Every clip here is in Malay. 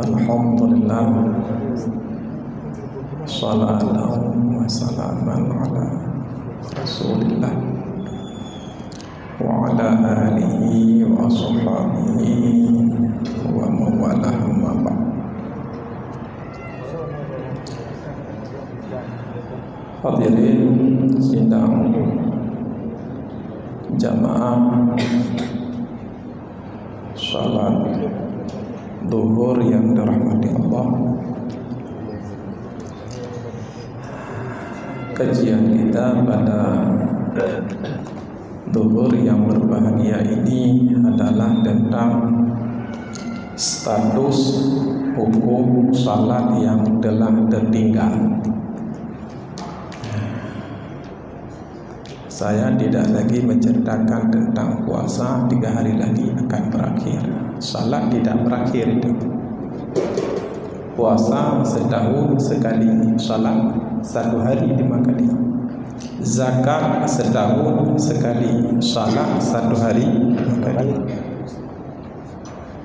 Alhamdulillah, salatan wa salaman ala Rasulillah wa ala alihi wa ashabihi wa mawalah ma ba'd. Hadirin sidang jamaah salat zuhur yang dirahmati Allah. Kajian kita pada zuhur yang berbahagia ini adalah tentang status hukum salat yang telah tertinggal. Saya tidak lagi menceritakan tentang puasa 3 hari lagi akan berakhir. Salat tidak berakhir itu. Puasa setahun sekali, salat 1 hari 5 kali. Zakat setahun sekali, salat 1 hari 5 kali.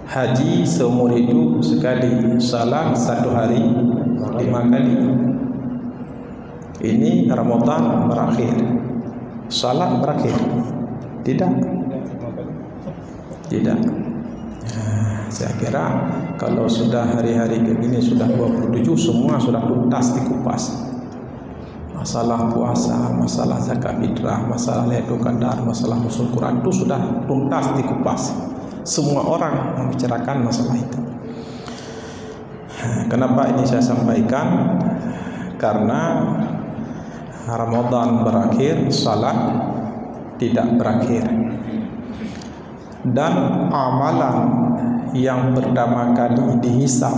Haji seumur hidup sekali, salat 1 hari 5 kali. Ini Ramadan berakhir, salat berakhir. Tidak. Saya kira kalau sudah hari-hari begini sudah 27 semua sudah tuntas dikupas. Masalah puasa, masalah zakat fitrah, masalah Lailatul Qadar, masalah nuzul Quran itu sudah tuntas dikupas. Semua orang membicarakan masalah itu. Kenapa ini saya sampaikan? Karena Ramadan berakhir, salat tidak berakhir. Dan amalan yang pertama kali dihisab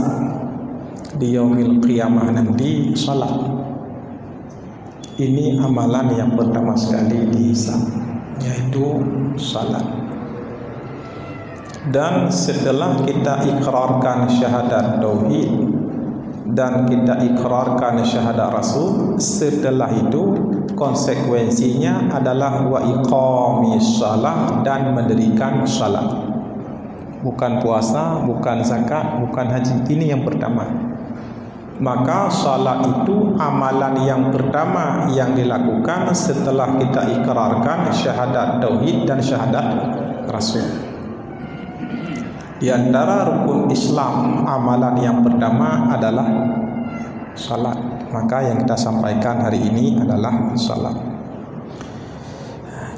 di yaumil qiyamah nanti salat. Ini amalan yang pertama sekali dihisab, yaitu salat. Dan setelah kita ikrarkan syahadat tauhid dan kita ikrarkan syahadat Rasul, setelah itu konsekuensinya adalah wa iqamis shalah, dan mendirikan salat. Bukan puasa, bukan zakat, bukan haji. Ini yang pertama. Maka salat itu amalan yang pertama yang dilakukan setelah kita ikrarkan syahadat tauhid dan syahadat Rasul. Di antara rukun Islam, amalan yang pertama adalah salat. Maka yang kita sampaikan hari ini adalah salat.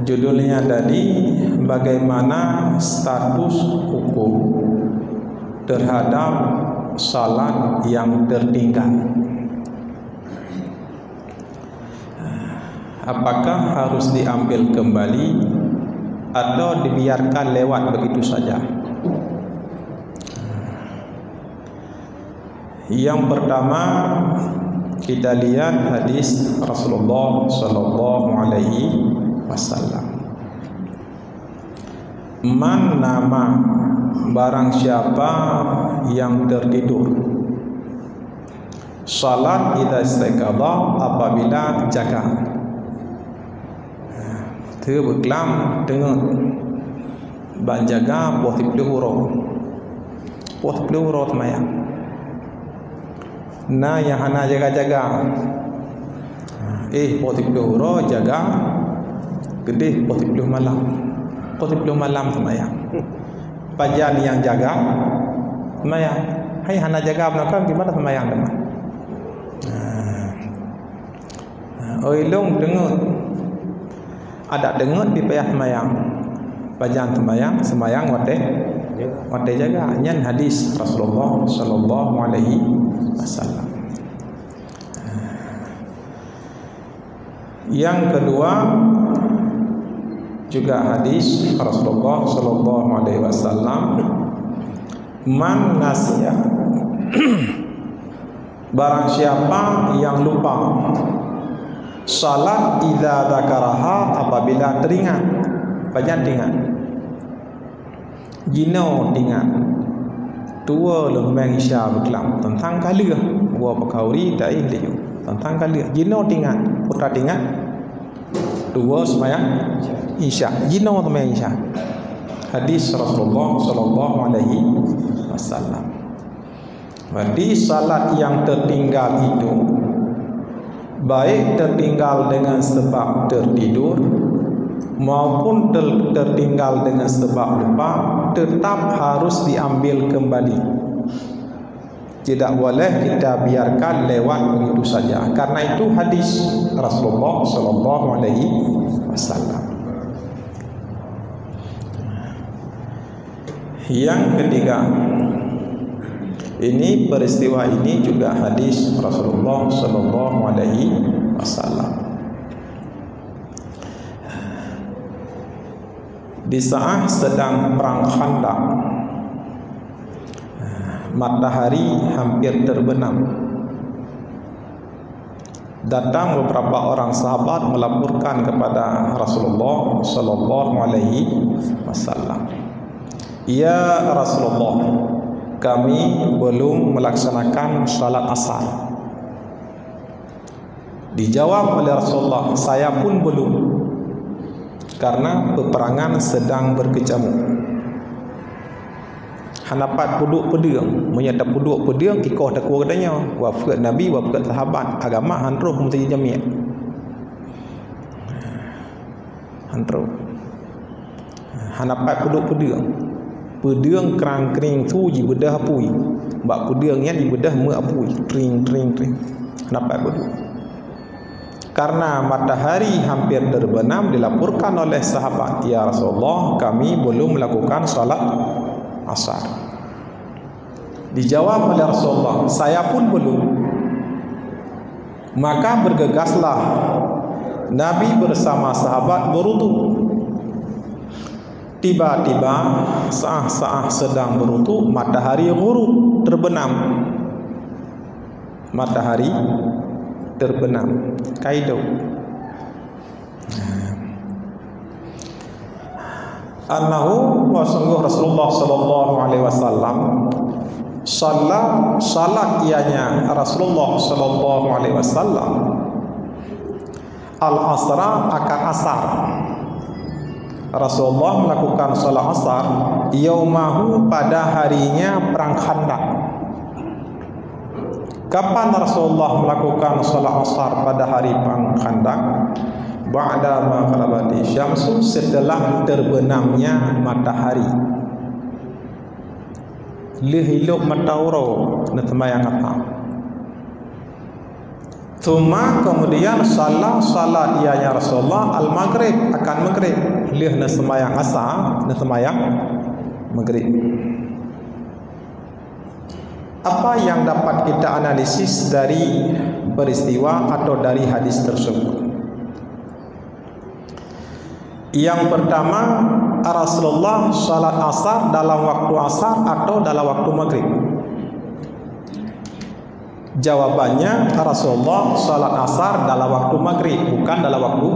Judulnya tadi, bagaimana status hukum terhadap salat yang tertinggal. Apakah harus diambil kembali atau dibiarkan lewat begitu saja? Yang pertama, kita lihat hadis Rasulullah sallallahu alaihi wasallam. Man nama, barang siapa yang tertidur, salat idza istaqadha, apabila jaga. Terbeklam dengan ban jaga buat 30 huruf mayang. Nah, yang hana jaga-jaga buat 30 huruf jaga gede buat 30 malam semayang. Pajan yang jaga semayang. Hai hana jaga belakang gimana semayang teman? Long dengar. Ada dengar di payah semayang. Pajan semayang wate jaga. Nyan hadis Rasulullah sallallahu alaihi wasallam. Yang kedua juga hadis Rasulullah sallallahu alaihi wasallam, man nasiya, barang siapa yang lupa salat idza dzakaraha, apabila teringat. Banyak ingat, jino ingat tua lembang isya berkelam tentang kali gua pekauri dai liu tentang kali jino ingat putra ingat tua semayang isya, jino semayang isya. Hadis Rasulullah sallallahu alaihi wasallam. Berarti salat yang tertinggal itu baik tertinggal dengan sebab tertidur maupun tertinggal dengan sebab lupa, tetap harus diambil kembali. Tidak boleh kita biarkan lewat begitu saja. Karena itu hadis Rasulullah sallallahu alaihi wasallam. Yang ketiga, ini peristiwa ini juga hadis Rasulullah sallallahu alaihi wasallam. Di saat sedang perang Khandaq, matahari hampir terbenam. Datang beberapa orang sahabat melaporkan kepada Rasulullah sallallahu alaihi wasallam, "Ya Rasulullah, kami belum melaksanakan salat asar." Dijawab oleh Rasulullah, "Saya pun belum, karena peperangan sedang berkecamuk." Hanapat puduk pedang, menyata puduk pedang kikoh takwa katanya, wafat Nabi, wafat sahabat, agama hanruh mesti jami'. Hanruh. Hanapat puduk pedang. Pedang kerang kering tu ji bedah apui. Bak pedang nya di bedah me apui, tring. Hanapat puduk. Karena matahari hampir terbenam, dilaporkan oleh sahabat, "Ya Rasulullah, kami belum melakukan salat asar." Dijawab oleh Rasulullah, "Saya pun belum." Maka bergegaslah Nabi bersama sahabat berwudu. Tiba-tiba saat sedang berwudu, matahari ghurub, terbenam. Matahari terbenam. Kaido. Annahu wa sungguh Rasulullah sallallahu alaihi wasallam salat ianya Rasulullah sallallahu alaihi wasallam al-asra akan asar. Rasulullah melakukan salat asar yaumahu pada harinya perang Khandaq. Kapan Rasulullah melakukan salat asar pada hari perang Khandaq? Ba'da ma gharabati syamsu, setelah terbenamnya matahari. Lihiluk matauro natmayang apa? Tuma kemudian salat ianya Rasulullah al-maghrib, akan maghrib. Lih natmayang asar, natmayang maghrib. Apa yang dapat kita analisis dari peristiwa atau dari hadis tersebut? Yang pertama, Rasulullah salat asar dalam waktu asar atau dalam waktu maghrib? Jawabannya, Rasulullah salat asar dalam waktu maghrib, bukan dalam waktu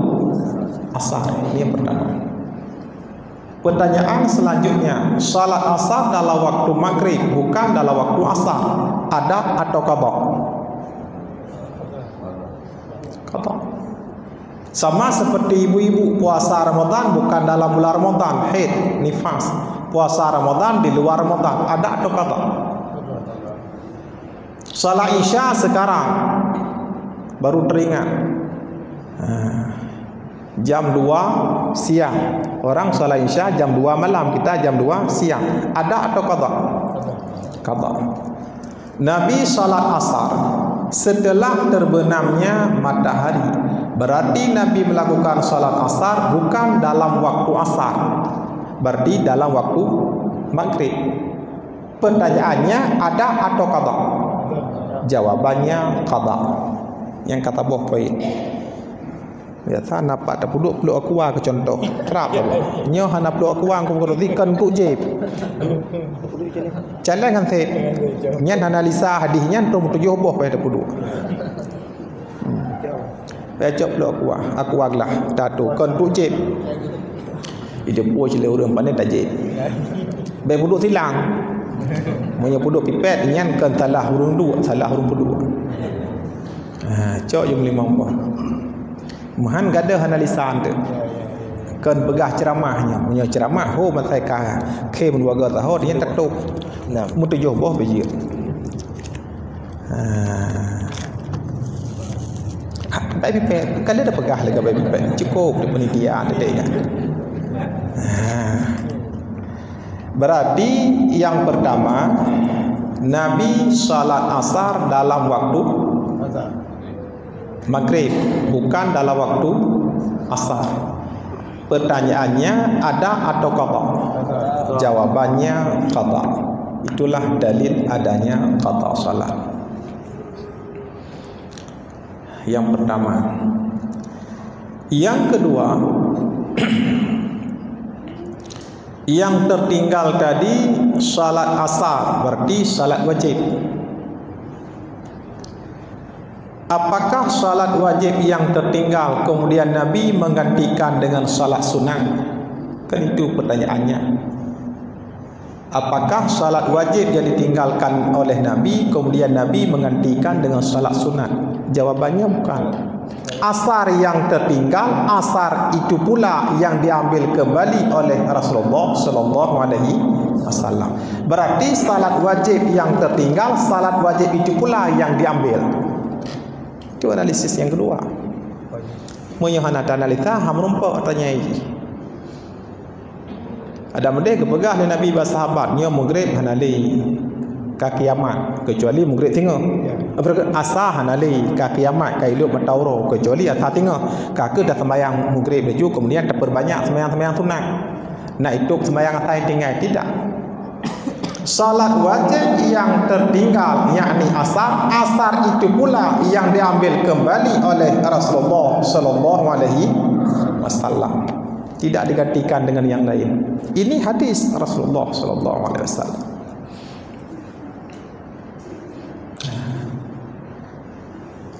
asar. Ini yang pertama. Pertanyaan selanjutnya, salat asar dalam waktu maghrib, bukan dalam waktu asar, ada atau qada? Qada. Sama seperti ibu-ibu puasa Ramadan bukan dalam bulan Ramadan, haid, nifas. Puasa Ramadan di luar Ramadan, ada atau qada? Salat Isya sekarang baru teringat. Jam 2 siang. Orang salat Isya jam 2 malam, kita jam 2 siang. Ada atau qada? Qada. Nabi salat asar setelah terbenamnya matahari. Berarti Nabi melakukan salat asar bukan dalam waktu asar, berarti dalam waktu maghrib. Pertanyaannya, ada atau qada? Jawabannya qada. Yang kata buah poin. Biasa nampak tak peluk aku ke contoh. Kerap apa? Nyo hana peluk aku aku berdikan ku jeb. Jalan kan set. Nyan analisa hadisnya tu tujuh buah pada peluk. Pecok peluk aku aglah tatu kan ku jeb. Ide puas le urang pandai tak jeb. Be peluk silang. Monya peluk pipet nyan kan salah hurung dua, salah hurung peluk. Cok jam 5 buah. Mahan gada analisa anda. Kan begah ceramahnya, punya ceramah ho matai ka ke menwaga tahu dia tetuk. Nah, mutujuh boh bejir. Baik pipet, kalau dah pegah lagi baik pipet, cukup di penitia ada ya. Berarti yang pertama, Nabi salat asar dalam waktu maghrib, bukan dalam waktu asar. Pertanyaannya, ada atau qada? Jawabannya qada. Itulah dalil adanya qada salat. Yang pertama. Yang kedua, yang tertinggal tadi salat asar, berarti salat wajib. Apakah salat wajib yang tertinggal kemudian Nabi menggantikan dengan salat sunat? Kan itu pertanyaannya. Apakah salat wajib yang ditinggalkan oleh Nabi kemudian Nabi menggantikan dengan salat sunat? Jawabannya bukan. Asar yang tertinggal, asar itu pula yang diambil kembali oleh Rasulullah sallallahu alaihi wasallam. Berarti salat wajib yang tertinggal, salat wajib itu pula yang diambil. Itu analisis yang kedua. Moyohana analisa hamrumpa tanya ini. Ada mendek kepegah ni Nabi bersahabat nya maghrib hanali ka kiamat kecuali maghrib tengah. Asa hanali ka kiamat ka iluk matauro kecuali asa tengah. Ka ke dah sembahyang maghrib baju kemudian terperbanyak sembahyang sunat. Nak itu sembahyang asa yang tinggal tidak. Salat wajib yang tertinggal yakni asar, asar itu pula yang diambil kembali oleh Rasulullah sallallahu alaihi wasallam. Tidak digantikan dengan yang lain. Ini hadis Rasulullah sallallahu alaihi wasallam.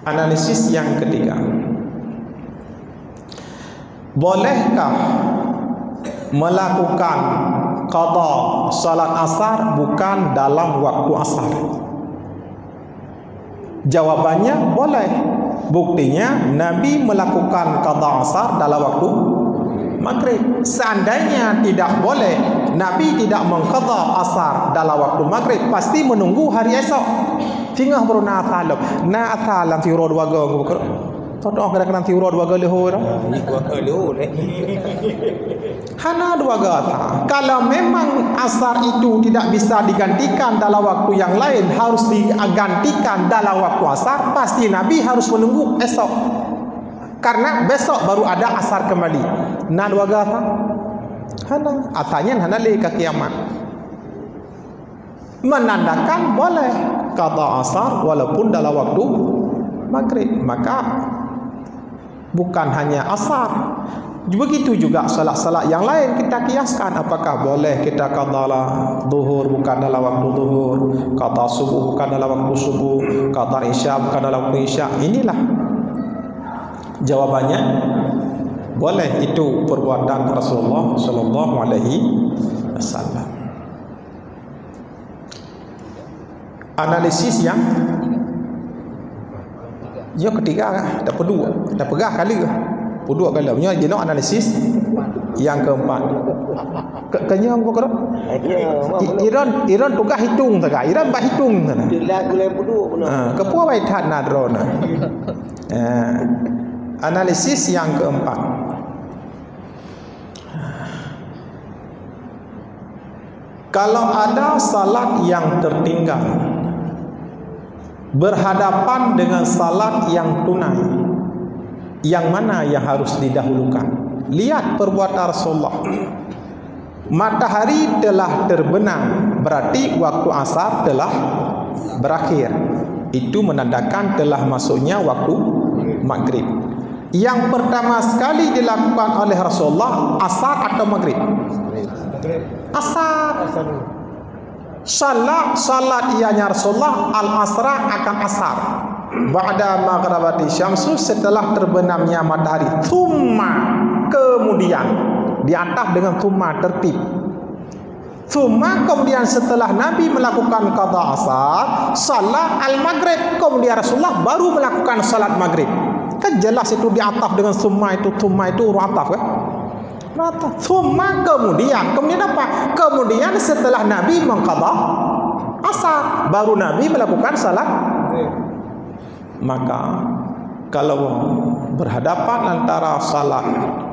Analisis yang ketiga. Bolehkah melakukan qada salat asar bukan dalam waktu asar? Jawabannya boleh. Buktinya Nabi melakukan qada asar dalam waktu maghrib. Seandainya tidak boleh, Nabi tidak mengqada asar dalam waktu maghrib, pasti menunggu hari esok. Tinggal baru na asalam. Na asalam fi road waga ko. Todoh kadang-kadang fi road waga lehor. Hana dua gata. Kalau memang asar itu tidak bisa digantikan dalam waktu yang lain, harus digantikan dalam waktu asar, pasti Nabi harus menunggu esok. Karena besok baru ada asar kembali. Nah dua gata. Hana asalnya hana le ke kiamat. Menandakan boleh qada asar walaupun dalam waktu maghrib. Maka bukan hanya asar, begitu juga salat-salat yang lain kita kiaskan. Apakah boleh kita qada zuhur bukan dalam waktu zuhur, qada subuh bukan dalam waktu subuh, qada isya bukan dalam waktu isya? Inilah jawabannya boleh. Itu perbuatan Rasulullah sallallahu alaihi wasallam. Analisis yang ketiga dah kedua, dah pegah kali ke? Kedua kali. Punya jenis analisis yang keempat. Kenya apa kau? Iran tukar hitung tak? Iran bah hitung sana. Kepua baik tak nadrona. Analisis yang keempat. Kalau ada salat yang tertinggal berhadapan dengan salat yang tunai, yang mana yang harus didahulukan? Lihat perbuatan Rasulullah. Matahari telah terbenam, berarti waktu asar telah berakhir. Itu menandakan telah masuknya waktu maghrib. Yang pertama sekali dilakukan oleh Rasulullah asar atau maghrib? Asar. Salat ianya Rasulullah al-asra akan asar. Ba'da maghribati syamsu, setelah terbenamnya matahari. Thumma, kemudian diataf dengan thumma tertib. Thumma, kemudian setelah Nabi melakukan qada asar, salat al-maghrib, kemudian Rasulullah baru melakukan salat maghrib. Kan jelas itu diataf dengan thumma itu ataf kan? Thumma, kemudian apa? Kemudian setelah Nabi mengqada asar, baru Nabi melakukan salat Maka kalau berhadapan antara salat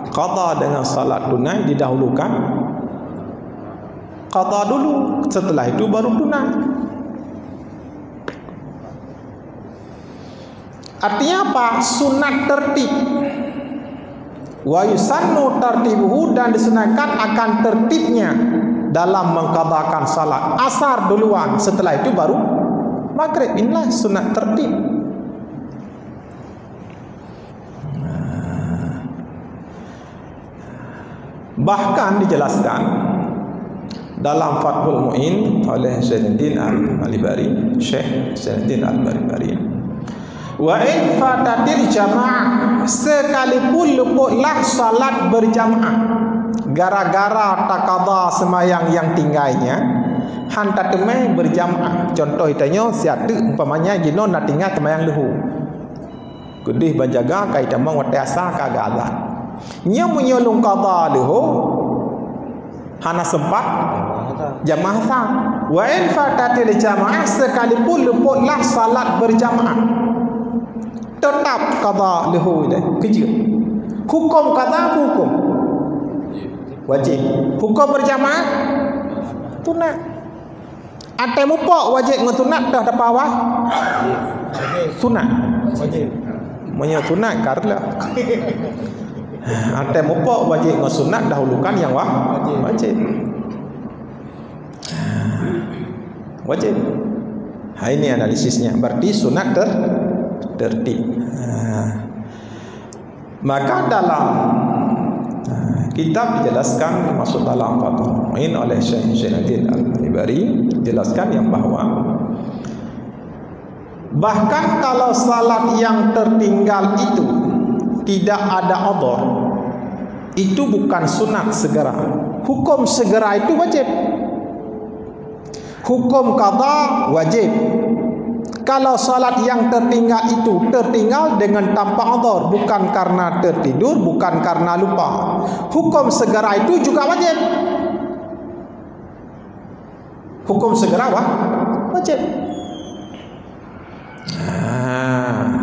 qada dengan salat tunai, didahulukan qada dulu, setelah itu baru tunai. Artinya apa? Sunat tertib. Wa yusannu tartibuhu, dan disunahkan akan tertibnya dalam mengqadakan salat. Asar duluan, setelah itu baru maghrib. Inilah sunat tertib. Bahkan dijelaskan dalam Fathul Mu'in oleh Zainuddin Al-Bari, Syekh Zainuddin Al-Bari, wa in fatatil jamaah, sekalipun luputlah salat berjamaah gara-gara takada semayang yang tinggalnya, hantar temai berjamaah. Contoh itanya siatu umpamanya gino nak tinggal temayang lehu, kudih banjaga kai tamang watiasa kagak azan, nya menyolong qada lehu hana sempat jamaah sah. Wa in fatatil jamaah, sekalipun luputlah salat berjamaah, tetap qada lahu dah kerja. Hukum qada hukum wajib. Hukum berjamaah sunat. Ate mupok wajib ngetunat dah dapat awal sunat wajib. Monya sunat karla. Ate mupok wajib ngesunat dahulukan yang wajib. Wajib. Ini analisisnya. Berarti sunat tertib. Maka dalam kitab dijelaskan, masuk dalam Fathul Mu'in oleh Syekh Zainuddin Al-Bari, jelaskan yang bahwa bahkan kalau salat yang tertinggal itu tidak ada udhur, itu bukan sunat segera. Hukum segera itu wajib. Hukum qada wajib. Kalau salat yang tertinggal itu tertinggal dengan tanpa udhur, bukan karena tertidur, bukan karena lupa, hukum segera itu juga wajib. Hukum segera wajib.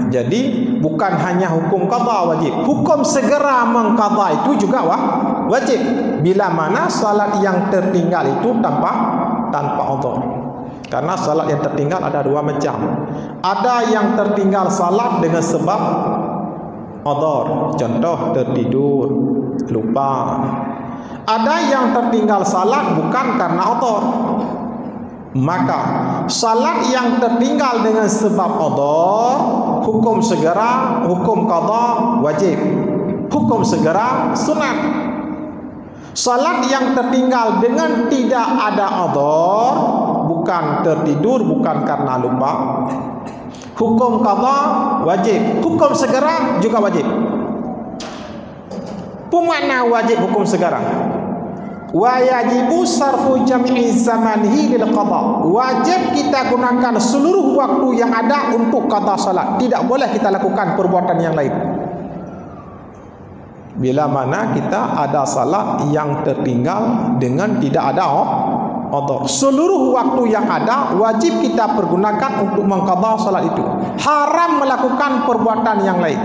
Jadi bukan hanya hukum qada wajib, hukum segera mengqada itu juga wajib. Bila mana salat yang tertinggal itu tanpa udhur. Karena salat yang tertinggal ada dua macam. Ada yang tertinggal salat dengan sebab udhur, contoh tertidur, lupa. Ada yang tertinggal salat bukan karena udhur. Maka salat yang tertinggal dengan sebab udhur, hukum segera, hukum qada wajib. Hukum segera sunat. Salat yang tertinggal dengan tidak ada udhur, bukan tertidur, bukan karena lupa, hukum qada wajib. Hukum segera juga wajib. Pemakna wajib hukum segera. Wa yajibu sarfu jami'i zamanihi lil qada. Wajib kita gunakan seluruh waktu yang ada untuk qada salat. Tidak boleh kita lakukan perbuatan yang lain. Bila mana kita ada salat yang tertinggal dengan tidak ada udhur, seluruh waktu yang ada wajib kita pergunakan untuk mengqada salat itu. Haram melakukan perbuatan yang lain,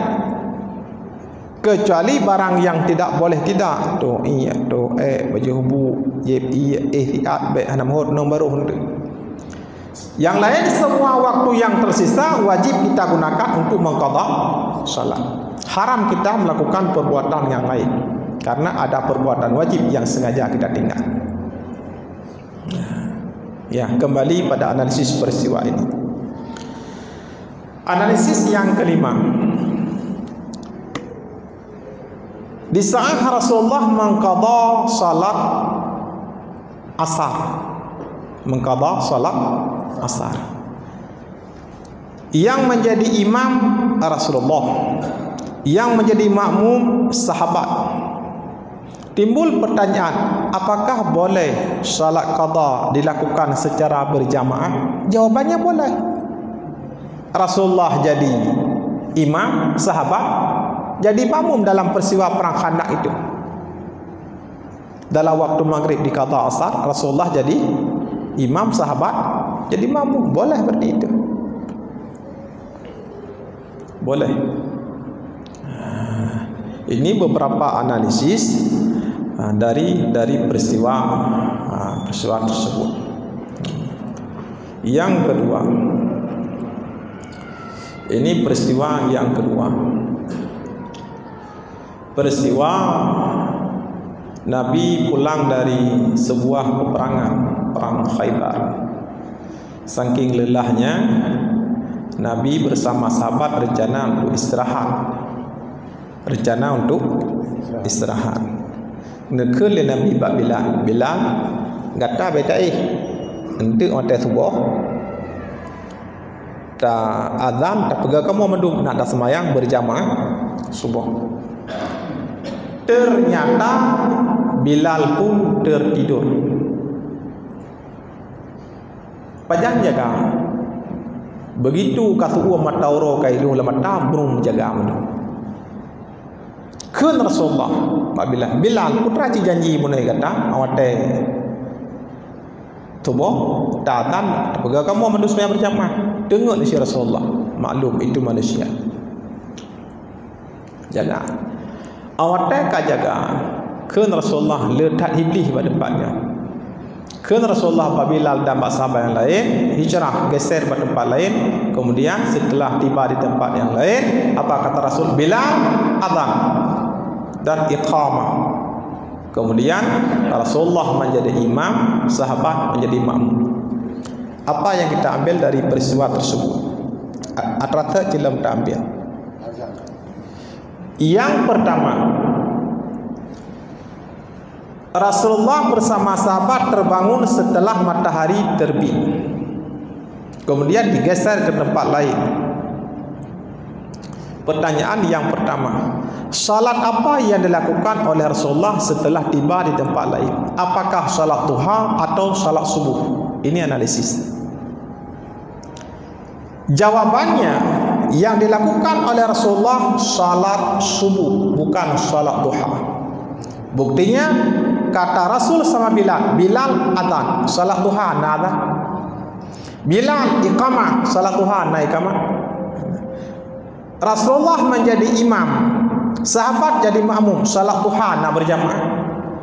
kecuali barang yang tidak boleh tidak. Tu iya tu baju hubu yep iya ihtiyat be hanamhur nombaruh. Yang lain semua waktu yang tersisa wajib kita gunakan untuk mengqada salat. Haram kita melakukan perbuatan yang lain karena ada perbuatan wajib yang sengaja kita tinggal. Ya, kembali pada analisis peristiwa ini. Analisis yang kelima. Di saat Rasulullah mengqada salat asar, mengqada salat asar, yang menjadi imam Rasulullah, yang menjadi makmum sahabat. Timbul pertanyaan, apakah boleh salat qada dilakukan secara berjamaah? Jawabannya boleh. Rasulullah jadi imam, sahabat jadi makmum dalam peristiwa perang Khandaq itu. Dalam waktu maghrib di qada asar, Rasulullah jadi imam, sahabat jadi makmum, boleh seperti itu. Boleh. Ini beberapa analisis dari peristiwa tersebut. Yang kedua, ini peristiwa yang kedua. Peristiwa Nabi pulang dari sebuah peperangan, perang Khaybar. Saking lelahnya, Nabi bersama sahabat rencana untuk istirahat. Nekul Nabi bab Bilal gata beta ente otai subuh. Ta azan tak pega kamu mendung nak dah semayang berjamaah subuh. Ternyata Bilal pun tertidur. Pajang jaga. Begitu kasuwa matauro kailu lama tambrung jaga mendu. Kun Rasulullah Bilal putra ci janji munai kata awate tubuh datang pega kamu mendu semaya berjamaah. Dengar si Rasulullah, maklum itu manusia. Jaga. Awate ka jaga. Kun Rasulullah letak iblis pada tempatnya. Kun Rasulullah apabila dan sahabat yang lain hijrah geser ke tempat lain. Kemudian setelah tiba di tempat yang lain, apa kata Rasul? Bilal azan dan iqamah. Kemudian Rasulullah menjadi imam, sahabat menjadi makmum. Apa yang kita ambil dari peristiwa tersebut? Atrata dalam kita ambil. Yang pertama, Rasulullah bersama sahabat terbangun setelah matahari terbit. Kemudian digeser ke tempat lain. Pertanyaan yang pertama, salat apa yang dilakukan oleh Rasulullah setelah tiba di tempat lain? Apakah salat duha atau salat subuh? Ini analisis. Jawabannya, yang dilakukan oleh Rasulullah salat subuh, bukan salat duha. Buktinya kata Rasul sama Bilal adzan, salat duha na adzan. Bilal iqamah, salat duha na iqamah. Rasulullah menjadi imam, sahabat jadi makmum, salat duha na berjamaah.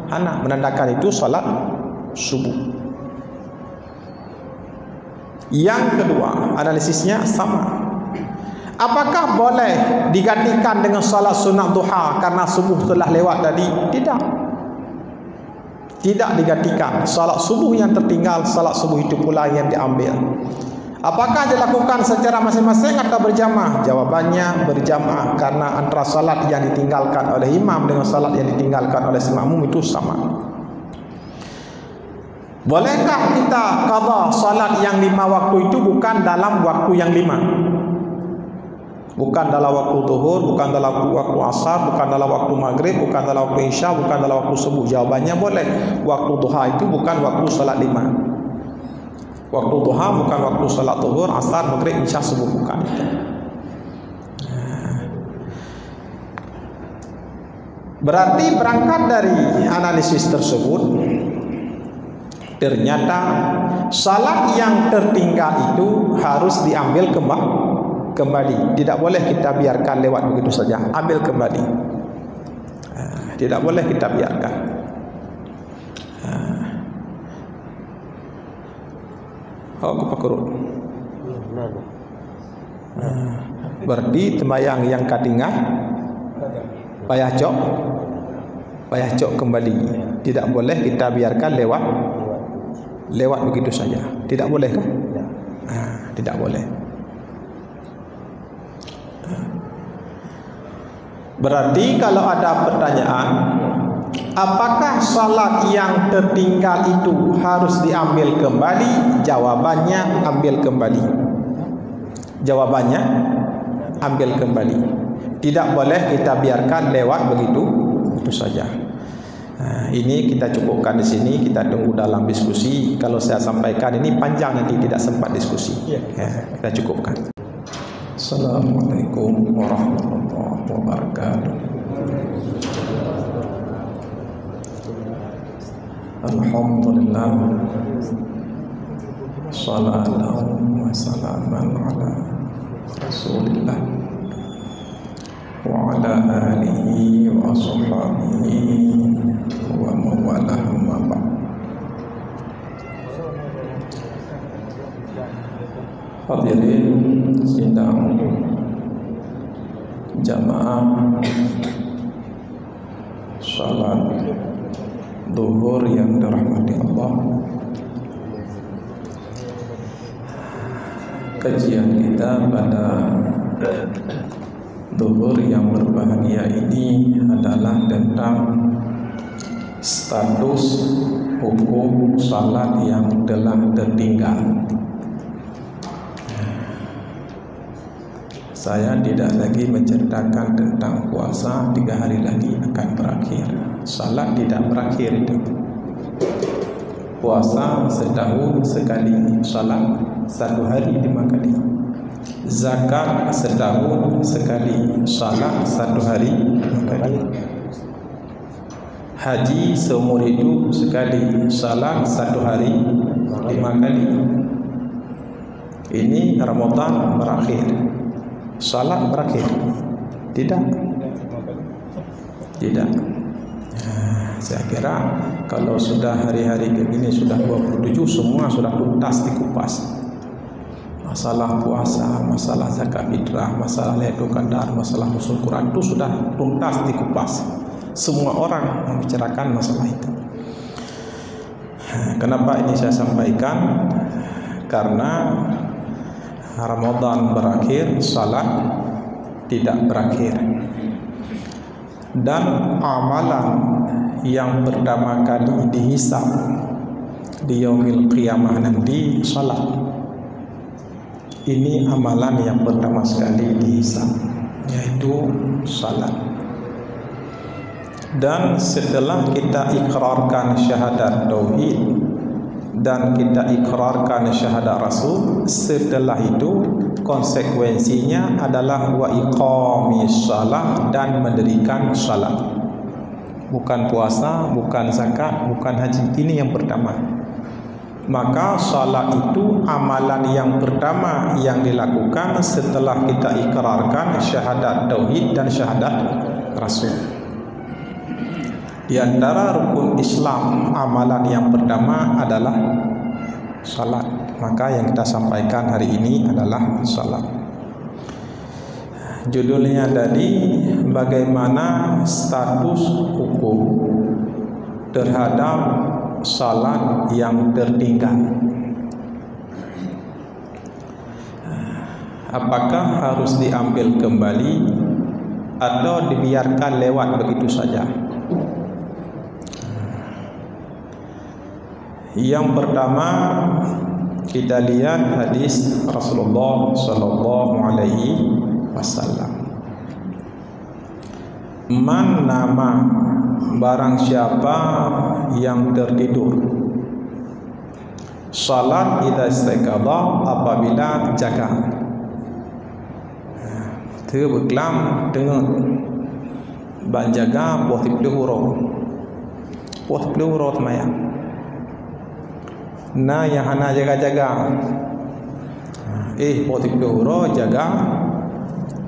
Anak menandakan itu salat subuh. Yang kedua, analisisnya sama. Apakah boleh digantikan dengan salat sunat duha karena subuh telah lewat tadi? Tidak. Tidak digantikan. Salat subuh yang tertinggal, salat subuh itu pula yang diambil. Apakah dilakukan secara masing-masing atau berjamaah? Jawabannya berjamaah, karena antara salat yang ditinggalkan oleh imam dengan salat yang ditinggalkan oleh makmum itu sama. Bolehkah kita qadha salat yang 5 waktu itu bukan dalam waktu yang 5? Bukan dalam waktu zuhur, bukan dalam waktu asar, bukan dalam waktu maghrib, bukan dalam waktu isya, bukan dalam waktu subuh. Jawabannya boleh. Waktu duha itu bukan waktu salat 5. Waktu duha bukan waktu salat zuhur, asar, maghrib, isya, subuh, bukan. Berarti berangkat dari analisis tersebut, ternyata salat yang tertinggal itu harus diambil kembali. Tidak boleh kita biarkan lewat begitu saja. Ambil kembali. Tidak boleh kita biarkan. Apa pakurut? Berarti temayang yang kadingat payah cok kembali. Tidak boleh kita biarkan lewat begitu saja. Tidak boleh kan? Tidak boleh. Berarti kalau ada pertanyaan, apakah salat yang tertinggal itu harus diambil kembali? Jawabannya ambil kembali. Jawabannya ambil kembali. Tidak boleh kita biarkan lewat begitu saja. Ini kita cukupkan di sini. Kita tunggu dalam diskusi. Kalau saya sampaikan ini panjang, nanti tidak sempat diskusi. Kita cukupkan. Assalamualaikum warahmatullahi wabarakatuh. Alhamdulillah, sallallahu wa salaman ala Rasulillah wa ala alihi wa ashabihi wa mawalah ma ba'd. Hadirin sidang jamaah salat zuhur yang dirahmati Allah. Kajian kita pada zuhur yang berbahagia ini adalah tentang status hukum salat yang telah tertinggal. Saya tidak lagi menceritakan tentang puasa 3 hari lagi akan berakhir. Salat tidak berakhir itu. Puasa setahun sekali, salat 1 hari 5 kali. Zakat setahun sekali, salat 1 hari 5 kali. Haji seumur hidup sekali, salat 1 hari 5 kali. Ini Ramadan berakhir, salat berakhir. Tidak. Saya kira kalau sudah hari-hari begini sudah 27 semua sudah tuntas dikupas. Masalah puasa, masalah zakat fitrah, masalah Lailatul Qadar, masalah nusul Quran itu sudah tuntas dikupas. Semua orang membicarakan masalah itu. Kenapa ini saya sampaikan? Karena Ramadan berakhir, salat tidak berakhir. Dan amalan yang pertama kali dihisab di yaumil qiyamah nanti salat. Ini amalan yang pertama sekali dihisab, yaitu salat. Dan setelah kita ikrarkan syahadat tauhid dan kita ikrarkan syahadat Rasul, setelah itu konsekuensinya adalah wa iqamis shalah, dan mendirikan salat. Bukan puasa, bukan zakat, bukan haji. Ini yang pertama. Maka salat itu amalan yang pertama yang dilakukan setelah kita ikrarkan syahadat tauhid dan syahadat Rasul. Di antara rukun Islam, amalan yang pertama adalah salat. Maka yang kita sampaikan hari ini adalah salat. Judulnya tadi, bagaimana status hukum terhadap salat yang tertinggal. Apakah harus diambil kembali atau dibiarkan lewat begitu saja? Yang pertama, kita lihat hadis Rasulullah sallallahu alaihi wasallam. Man nama, barang siapa yang tertidur, salat idza istaqadha, apabila jaga. Terbeklam dengan ban jaga puas peluru semayang. Nah, yang hana jaga-jaga, puas peluru jaga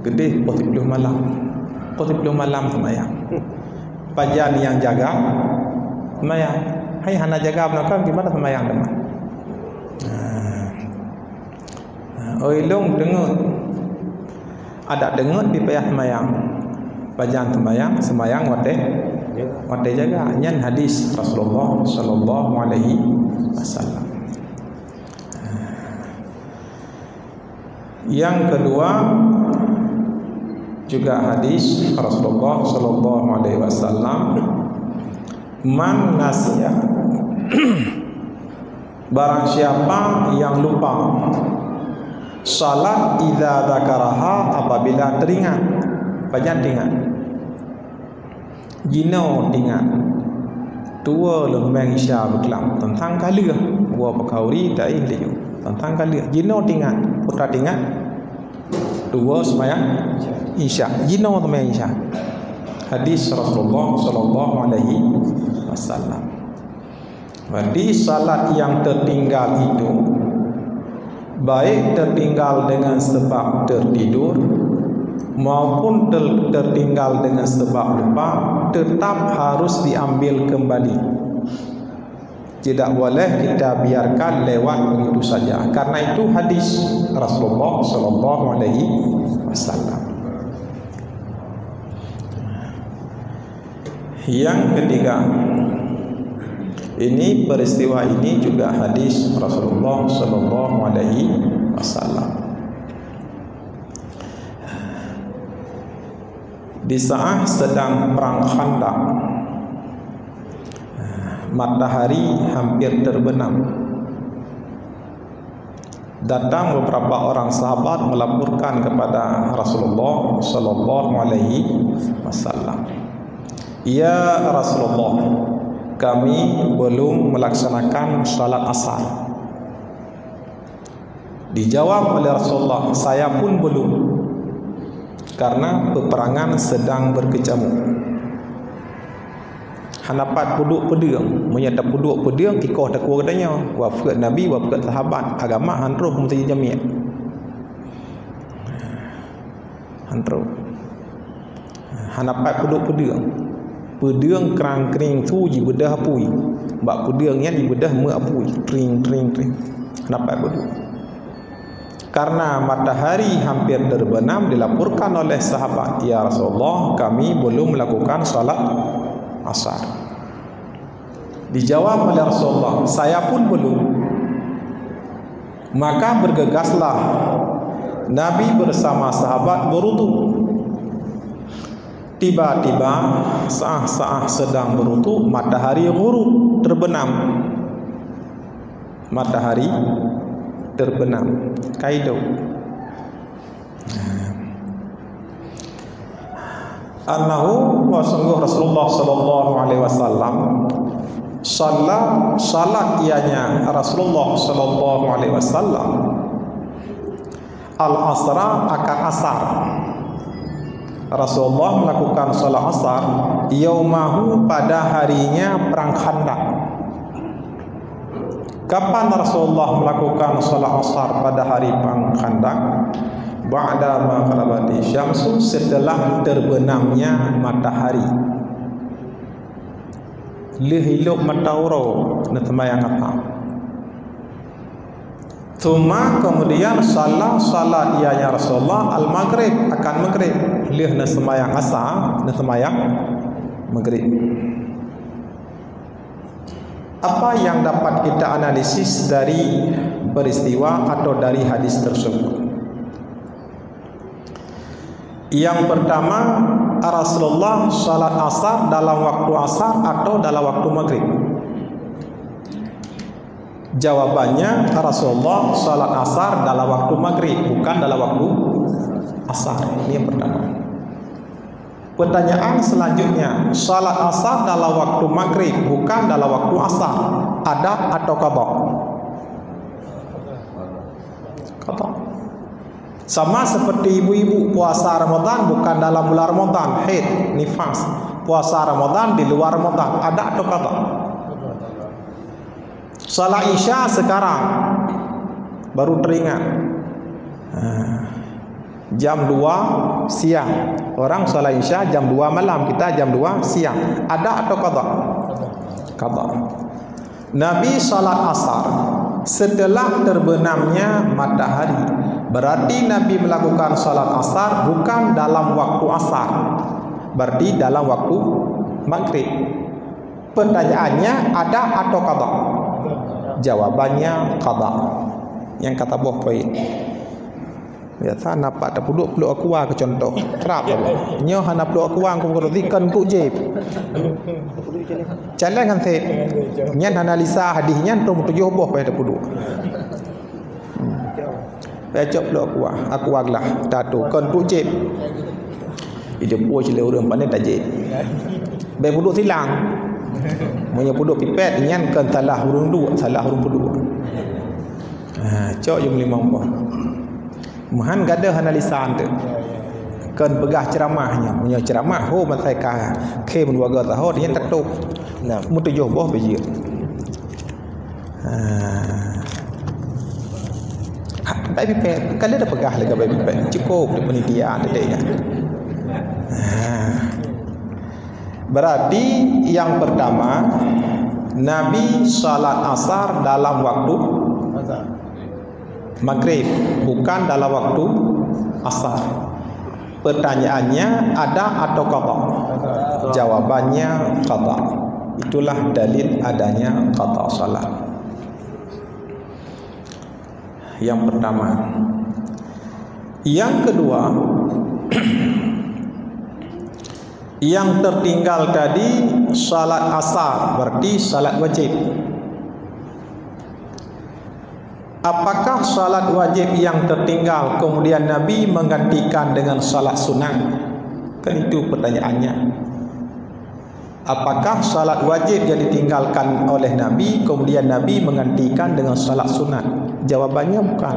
gede, puas peluru malam semayang. Pajan yang jaga semayang. Hai hana jaga belakang gimana semayang teman? Oilung dengar, ada dengar di payah semayang. Pajan semayang wate jaga. Nyan hadis Rasulullah sallallahu alaihi wasallam. Yang kedua juga hadis Rasulullah sallallahu alaihi wasallam, man nasiya, barang siapa yang lupa salat idza dzakaraha, apabila teringat. Banyak ingat, jino ingat, tua lembang isya berkelam tentang kali gua pekauri tak liu tentang kali jino ingat, putra ingat, tua semayang isya, jino semayang isya. Hadis Rasulullah sallallahu alaihi wasallam. Berarti salat yang tertinggal itu baik tertinggal dengan sebab tertidur maupun tertinggal dengan sebab lupa tetap harus diambil kembali. Tidak boleh kita biarkan lewat begitu saja. Karena itu hadis Rasulullah sallallahu alaihi wasallam. Yang ketiga, ini peristiwa ini juga hadis Rasulullah sallallahu alaihi wasallam. Di saat sedang perang Khandaq, matahari hampir terbenam. Datang beberapa orang sahabat melaporkan kepada Rasulullah sallallahu alaihi wasallam, "Ya Rasulullah, kami belum melaksanakan salat asar." Dijawab oleh Rasulullah, "Saya pun belum, karena peperangan sedang berkecamuk." Hanapat puduk pedang, menyata puduk pedang kikoh takwa katanya, wafat Nabi, wafat sahabat, agama hantroh mesti jamiat. Hantroh. Hanapat puduk pedang. Pedang kerang kering tu ji bedah apui. Bak pedangnya di bedah me apui, kering. Hanapat puduk. Karena matahari hampir terbenam, dilaporkan oleh sahabat, "Ya Rasulullah, kami belum melakukan salat asar." Dijawab oleh Rasulullah, "Saya pun belum." Maka bergegaslah Nabi bersama sahabat berwudu. Tiba-tiba saat sedang berwudu, matahari ghurub, terbenam. Matahari terbenam. Kaido annahu wa sungguh Rasulullah sallallahu alaihi wasallam salat ianya Rasulullah sallallahu alaihi wasallam al-asra akan asar. Rasulullah melakukan salat asar yaumahu pada harinya perang Khandaq. Kapan Rasulullah melakukan salat asar pada hari perang Khandaq? Ba'da ma gharabati syamsu, setelah terbenamnya matahari. Lihiluk matauro natmayang apa. Tuma kemudian salat ianya Rasulullah al-maghrib, akan maghrib. Lih natmayang asar, natmayang maghrib. Apa yang dapat kita analisis dari peristiwa atau dari hadis tersebut? Yang pertama, Rasulullah salat asar dalam waktu asar atau dalam waktu maghrib? Jawabannya, Rasulullah salat asar dalam waktu maghrib, bukan dalam waktu asar. Ini yang pertama. Pertanyaan selanjutnya, salat asar dalam waktu maghrib, bukan dalam waktu asar, ada atau qada? Qada. Sama seperti ibu-ibu puasa Ramadan bukan dalam bulan Ramadan, haid, nifas. Puasa Ramadan di luar Ramadan, ada atau qada? Salat Isya sekarang baru teringat. Jam 2 siang. Orang salat Isya jam 2 malam, kita jam 2 siang. Ada atau qada? Qada. Nabi salat asar setelah terbenamnya matahari. Berarti Nabi melakukan salat asar bukan dalam waktu asar, berarti dalam waktu maghrib. Pertanyaannya, ada atau qada? Jawabannya qada. Yang kata boh poin. Biasa nampak tak peluk aku ke contoh. Kerap apa? Nyo hana peluk aku aku berdikan ku jeb. Jalan kan set. Nyan analisa hadisnya tu tujuh boh pada peluk. Pecok peluk aku aglah tatu kon ku jeb. Ide po cile urang pandai tak jeb. Be peluk silang. Monya peluk pipet nyan kan salah urang dua, salah urang peluk. Cok yang lima boh. Mahan gada analisa ante. Kan pegah ceramahnya, punya ceramah ho matai ka ke mun waga tahu dia tak tok. Nah, mutu joh boh beje. baik pipet kalau dah pegah lega baik pipet cukup dia penitia ada dia. Berarti yang pertama Nabi salat asar dalam waktu maghrib, bukan dalam waktu asar. Pertanyaannya ada atau qada? Jawabannya qada. Itulah dalil adanya qada salat. Yang pertama. Yang kedua, yang tertinggal tadi salat asar, berarti salat wajib. Apakah salat wajib yang tertinggal kemudian Nabi menggantikan dengan salat sunat? Kan itu pertanyaannya. Apakah salat wajib yang ditinggalkan oleh Nabi kemudian Nabi menggantikan dengan salat sunat? Jawabannya bukan.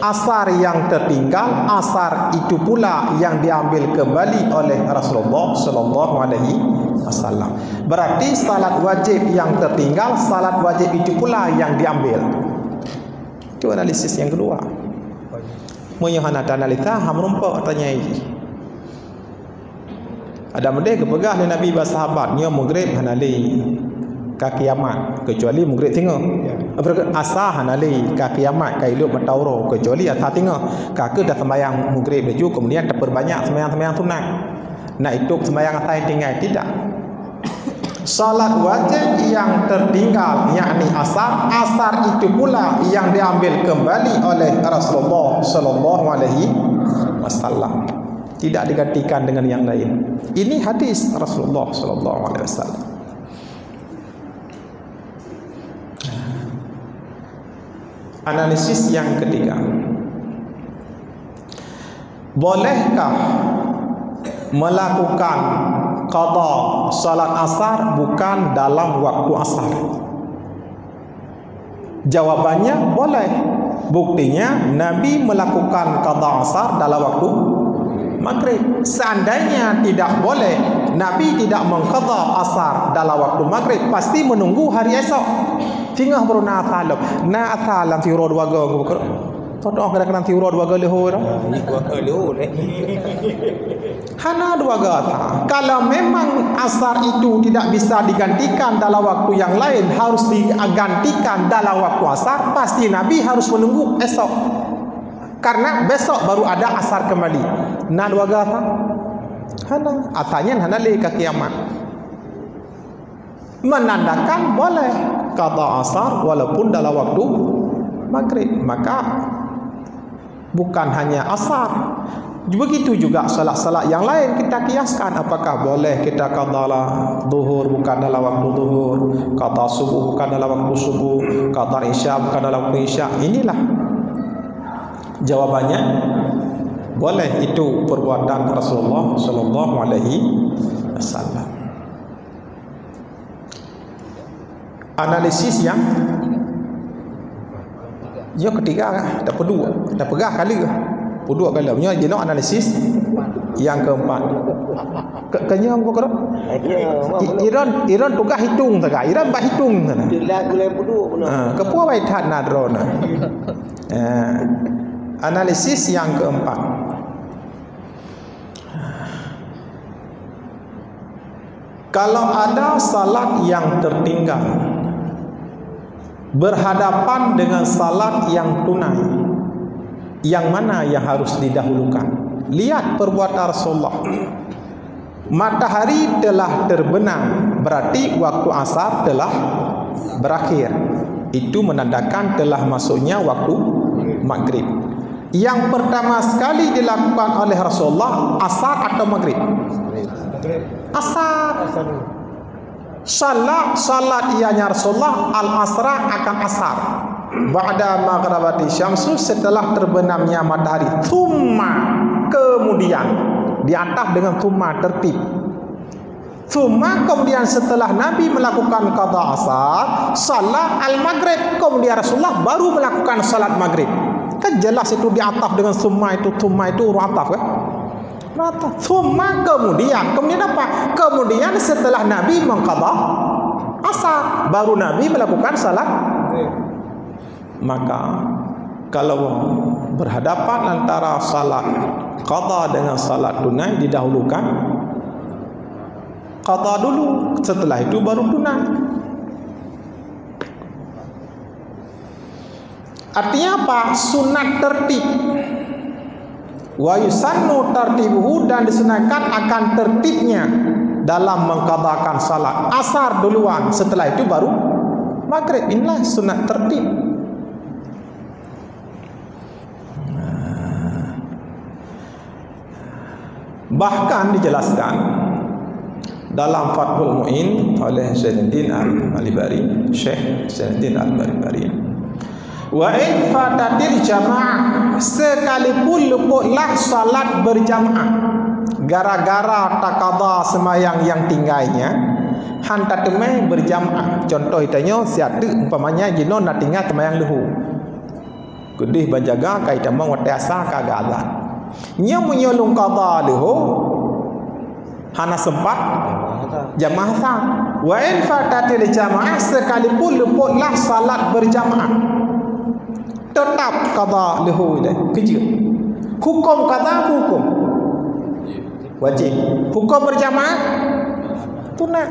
Asar yang tertinggal, asar itu pula yang diambil kembali oleh Rasulullah sallallahu alaihi wasallam. Berarti salat wajib yang tertinggal, salat wajib itu pula yang diambil. Itu analisis yang kedua. Menyohana analisa hamrumpa tanya ini. Ada mende kepegah ni Nabi bersahabat nyo maghrib hanali ka kiamat kecuali maghrib tengah. Asa hanali ka kiamat kai lu matauro kecuali asa tengah. Ka ke dah sembahyang maghrib dah kemudian terperbanyak sembahyang sunat. Nak itu sembahyang asa tinggal tidak. Salat wajib yang tertinggal yakni asar, asar itu pula yang diambil kembali oleh Rasulullah sallallahu alaihi wasallam. Tidak digantikan dengan yang lain. Ini hadis Rasulullah sallallahu alaihi wasallam. Analisis yang ketiga. Bolehkah melakukan qada salat asar bukan dalam waktu asar? Jawabannya boleh. Buktinya Nabi melakukan qada asar dalam waktu maghrib. Seandainya tidak boleh, Nabi tidak mengqada asar dalam waktu maghrib, pasti menunggu hari esok. Tinggal baru na asalam si road waga ko. Todong kadang-kadang ti road waga leho dah. Ni waga leho leh. Hana dua gata. Kalau memang asar itu tidak bisa digantikan dalam waktu yang lain, harus digantikan dalam waktu asar, pasti Nabi harus menunggu esok. Karena besok baru ada asar kembali. Na dua gata. Hana asalnya hana le ke kiamat. Menandakan boleh qada asar walaupun dalam waktu maghrib. Maka bukan hanya asar, begitu juga salat-salat yang lain kita kiaskan. Apakah boleh kita qada zuhur bukan dalam waktu zuhur, qada subuh bukan dalam waktu subuh, qada isya bukan dalam waktu isya? Inilah jawabannya boleh. Itu perbuatan Rasulullah sallallahu alaihi wasallam. Analisis yang ketiga dah kedua, dah pegah kali ke? Kedua kali punya jenis analisis yang keempat. Kenyang kau kira? Iran tugas hitung tak? Iran bah hitung sana. Kepua baik tak nadrona. Analisis yang keempat. Kalau ada salat yang tertinggal berhadapan dengan salat yang tunai, yang mana yang harus didahulukan? Lihat perbuatan Rasulullah. Matahari telah terbenam, berarti waktu asar telah berakhir. Itu menandakan telah masuknya waktu maghrib. Yang pertama sekali dilakukan oleh Rasulullah asar atau maghrib? Asar. Salat ianya Rasulullah al-asra akan asar. Ba'da maghribati syamsu, setelah terbenamnya matahari. Thumma, kemudian di atas dengan thumma tertib. Thumma, kemudian setelah Nabi melakukan qada asar, salat al-maghrib, kemudian Rasulullah baru melakukan salat maghrib. Kan jelas itu di atas dengan thumma itu huruf ataf kan? Thumma, kemudian apa? Kemudian setelah Nabi mengqada asar, baru Nabi melakukan salat. Maka Kalau berhadapan antara salat qada dengan salat tunai, didahulukan qada dulu, setelah itu baru tunai. Artinya apa? Sunat tertib. Wa yusannu tartibuhu, dan disunahkan akan tertibnya dalam mengqadakan salat. Asar duluan, setelah itu baru maghrib. Inilah sunat tertib. Bahkan dijelaskan dalam Fathul Mu'in oleh Zainuddin Al-Bari, Syekh Zainuddin Al-Bari, wa in fatatil jamaah, sekalipun luputlah salat berjamaah gara-gara takada semayang yang tinggalnya, hantar temai berjamaah. Contoh itanya siatu umpamanya jino nak tinggal temayang lehu, kudih banjaga kai tamang watiasa kagak azan, nya menyolong qada lehu hana sempat jamaah sah. Wa in fatatil jamaah, sekalipun luputlah salat berjamaah, tetap qada lehu dia kerja. Hukum qada hukum wajib, hukum berjamaah tunat.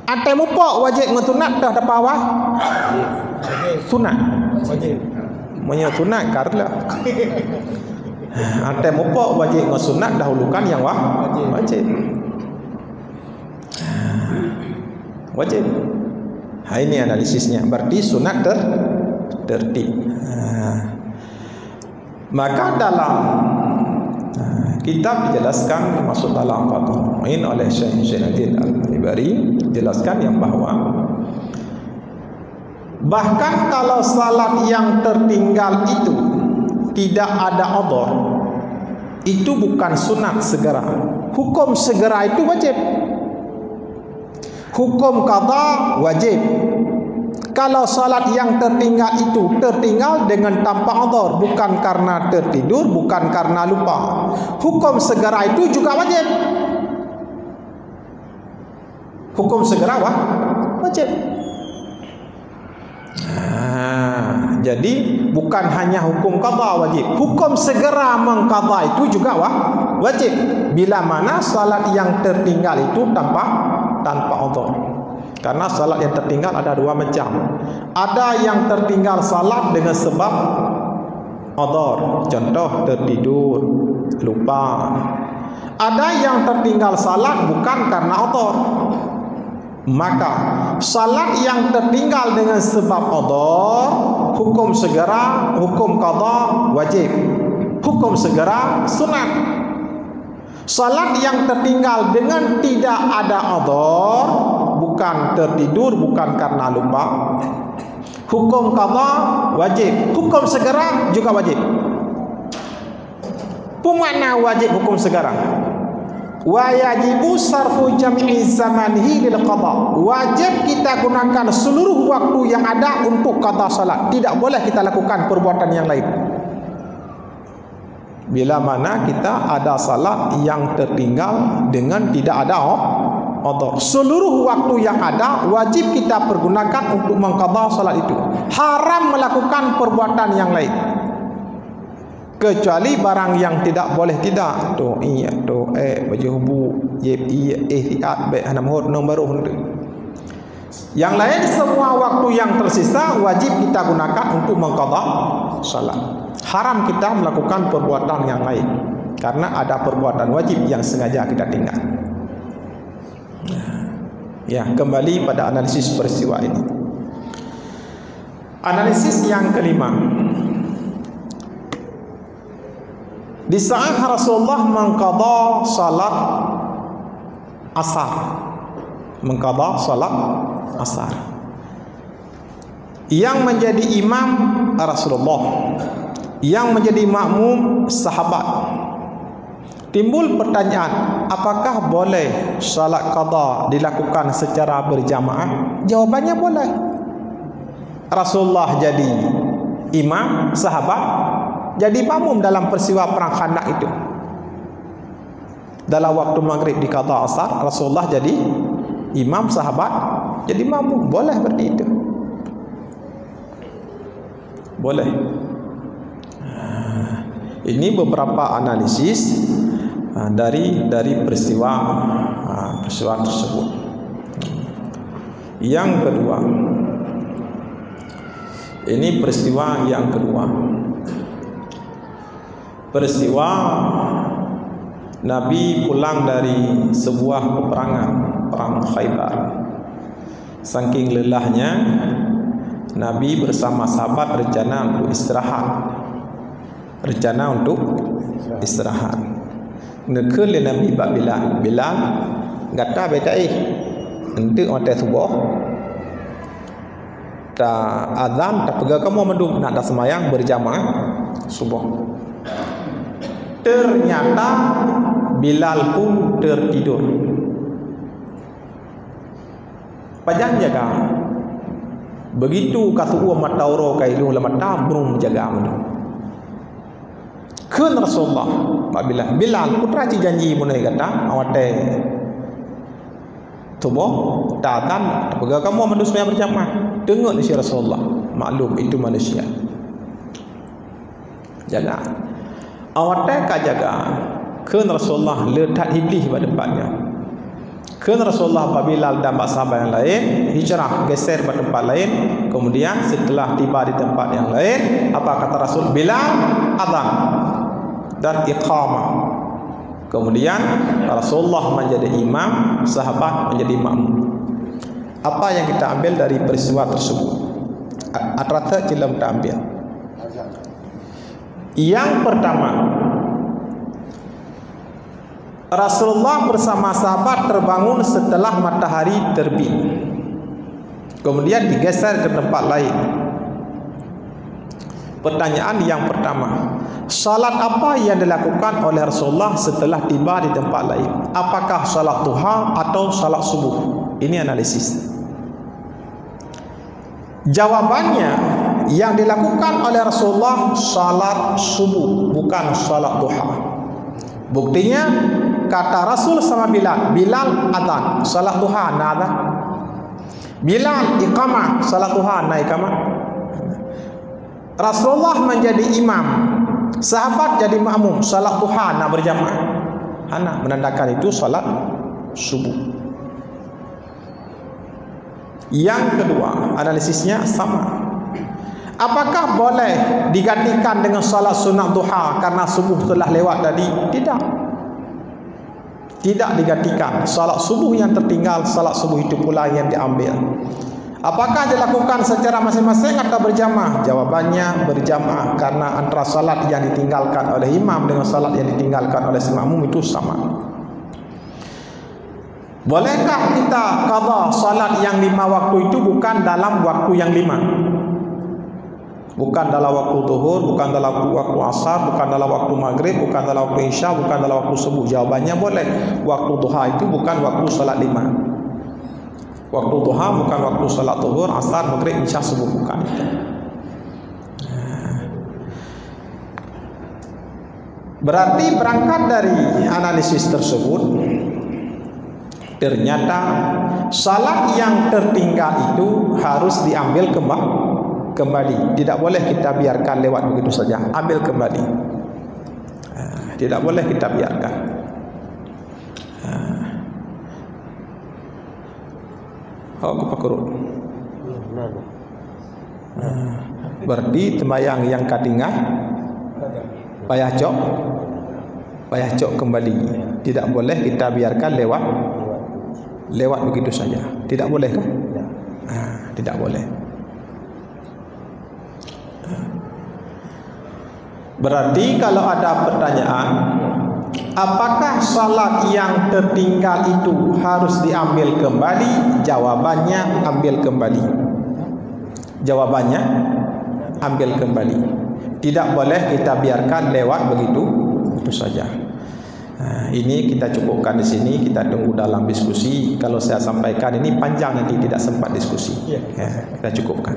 Atai mupok wajib ngetunat dah dapat awal sunat wajib menyo sunat karla. Atai mupok wajib ngesunat dahulukan yang wajib. Wajib. Ini analisisnya. Berarti sunat tertib. Maka dalam kitab dijelaskan, masuk dalam Fathul Mu'in oleh Syekh Zainuddin Al-Bari, jelaskan yang bahwa bahkan kalau salat yang tertinggal itu tidak ada udhur, itu bukan sunat segera. Hukum segera itu wajib. Hukum qada wajib. Kalau salat yang tertinggal itu tertinggal dengan tanpa udhur, bukan karena tertidur, bukan karena lupa, hukum segera itu juga wajib. Hukum segera wajib. Jadi bukan hanya hukum qada wajib, hukum segera mengqada itu juga wajib. Bila mana salat yang tertinggal itu tanpa udhur. Karena salat yang tertinggal ada dua macam. Ada yang tertinggal salat dengan sebab udhur, contoh tertidur, lupa. Ada yang tertinggal salat bukan karena udhur. Maka salat yang tertinggal dengan sebab udhur, hukum segera, hukum qada wajib, hukum segera sunat. Salat yang tertinggal dengan tidak ada udhur, bukan tertidur, bukan karena lupa, hukum qada wajib, hukum segera juga wajib. Pemana wajib hukum segera? Wa yajibu sarfu jam'i zamanihi lil qada. Wajib kita gunakan seluruh waktu yang ada untuk qada salat. Tidak boleh kita lakukan perbuatan yang lain. Bila mana kita ada salat yang tertinggal dengan tidak ada udhur, seluruh waktu yang ada wajib kita pergunakan untuk mengqada salat itu. Haram melakukan perbuatan yang lain, kecuali barang yang tidak boleh tidak. Tu iya tu baju hubu ihtiyat baik hana mohon nombor hunde. Yang lain semua waktu yang tersisa wajib kita gunakan untuk mengqada salat. Haram kita melakukan perbuatan yang lain karena ada perbuatan wajib yang sengaja kita tinggal. Ya, kembali pada analisis peristiwa ini. Analisis yang kelima. Di saat Rasulullah mengqada salat asar, mengqada salat asar, yang menjadi imam Rasulullah, yang menjadi makmum sahabat. Timbul pertanyaan, apakah boleh salat qada dilakukan secara berjamaah? Jawabannya boleh. Rasulullah jadi imam, sahabat jadi makmum dalam peristiwa perang Khandaq itu. Dalam waktu maghrib di qada asar, Rasulullah jadi imam, sahabat jadi makmum. Boleh seperti itu. Boleh. Ini beberapa analisis dari peristiwa tersebut. Yang kedua, ini peristiwa yang kedua. Peristiwa Nabi pulang dari sebuah peperangan, perang Khaybar. Saking lelahnya, Nabi bersama sahabat rencana untuk istirahat. Nekul Nabi bab Bilal gata betai untuk orang subuh. Ta azan tak pegang kamu mendung nak dah semayang berjamaah subuh. Ternyata Bilal pun tertidur. Pajang jaga. Begitu kasuwa matauro kailu lamata burung jaga mendung. Kun Rasulullah Bilal putra ci janji munai kata awate tubuh datang pegang kamu mendung semayang berjamaah. Dengar si Rasulullah, maklum itu manusia. Jaga. Awak tak jaga. Kun Rasulullah letak iblis pada tempatnya. Kun Rasulullah apabila dan sahabat yang lain hijrah geser pada tempat lain. Kemudian setelah tiba di tempat yang lain, apa kata Rasul? Bilal azan dan iqamah. Kemudian Rasulullah menjadi imam, sahabat menjadi makmum. Apa yang kita ambil dari peristiwa tersebut? Atrata jelam kita ambil. Yang pertama, Rasulullah bersama sahabat terbangun setelah matahari terbit. Kemudian digeser ke tempat lain. Pertanyaan yang pertama, salat apa yang dilakukan oleh Rasulullah setelah tiba di tempat lain? Apakah salat duha atau salat subuh? Ini analisis. Jawabannya, yang dilakukan oleh Rasulullah salat subuh, bukan salat duha. Buktinya kata Rasul sama Bilal adzan, salat duha na adzan. Bilal iqamah, salat duha na iqamah. Rasulullah menjadi imam, sahabat jadi makmum, salat duha na berjamaah. Hana menandakan itu salat subuh. Yang kedua, analisisnya sama. Apakah boleh digantikan dengan salat sunat duha karena subuh telah lewat tadi? Tidak. Tidak digantikan. Salat subuh yang tertinggal, salat subuh itu pula yang diambil. Apakah dilakukan secara masing-masing atau berjamaah? Jawabannya berjamaah, karena antara salat yang ditinggalkan oleh imam dengan salat yang ditinggalkan oleh makmum itu sama. Bolehkah kita qadha salat yang 5 waktu itu bukan dalam waktu yang 5? Bukan dalam waktu zuhur, bukan dalam waktu asar, bukan dalam waktu maghrib, bukan dalam waktu isya, bukan dalam waktu subuh. Jawabannya boleh. Waktu duha itu bukan waktu salat 5. Waktu duha bukan waktu salat zuhur, asar, maghrib, isya, subuh, bukan. Berarti berangkat dari analisis tersebut, ternyata salat yang tertinggal itu harus diambil kembali. Tidak boleh kita biarkan lewat begitu saja. Ambil kembali. Tidak boleh kita biarkan. Aku pakurut. Berarti tembayang yang katingan payah cok kembali. Tidak boleh kita biarkan lewat begitu saja. Tidak boleh kan? Tidak boleh. Berarti kalau ada pertanyaan, apakah salat yang tertinggal itu harus diambil kembali? Jawabannya ambil kembali. Jawabannya ambil kembali. Tidak boleh kita biarkan lewat begitu saja. Ini kita cukupkan di sini. Kita tunggu dalam diskusi. Kalau saya sampaikan ini panjang, nanti tidak sempat diskusi. Kita cukupkan.